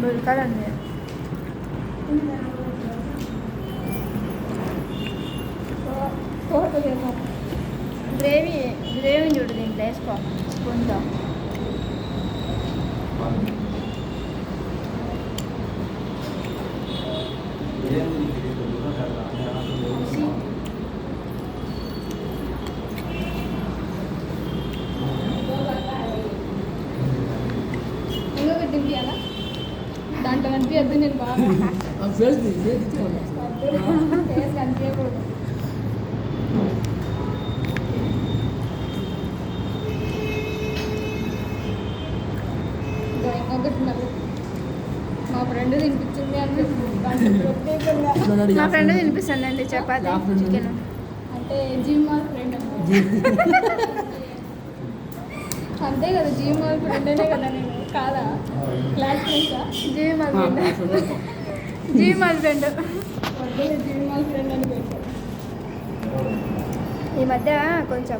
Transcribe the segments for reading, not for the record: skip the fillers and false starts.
దొరకాలండి. Gravy చూడు దీంట్లో వేసుకో స్పూన్తో. ఇంకొకటి దింపియాలా? దాంట్లో కనిపించద్దు. నేను బాగా కనిపించకూడదు. ఇంకొకటి మా ఫ్రెండ్ తినిపించింది అంటే మా ఫ్రెండ్ తినిపిస్తుందండి చపాతీ చికెన్. అంటే జిమ్ వాళ్ళ ఫ్రెండ్ అంతే కదా, జిమ్ వాళ్ళ ఫ్రెండ్ అనే కదా. నేను కాదా క్లాస్ ఫ్రెండ్సా? Gym husband gym husband gym వాళ్ళ ఫ్రెండ్ అని పెట్టాను. ఈ మధ్య కొంచెం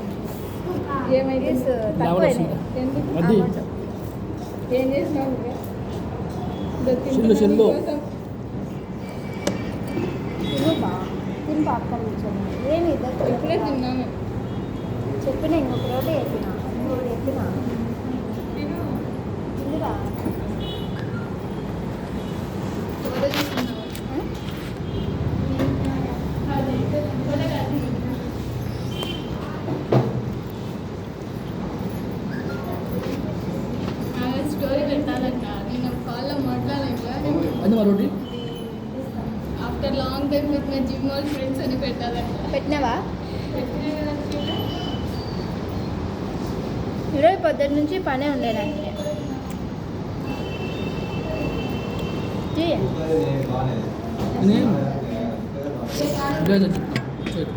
ఏమైంది? తక్కువైంది. ఎందుకు? ఏం చేసినావు? తిని పాపం ఏమి ఇప్పుడే తిన్నాను. చెప్పిన ఇంకొక రోటీ చెప్పిన ఇంకొకటి చెప్పిన తిందిరా. స్టోరీ పెట్టాలంట. నేను కాల్లో మాట్లాడాలి. After long time with my gym all friends అని పెట్టాలంట. పెట్టినావా? ఈరోజు పొద్దున్న నుంచి పనే ఉండేదానికి. నేను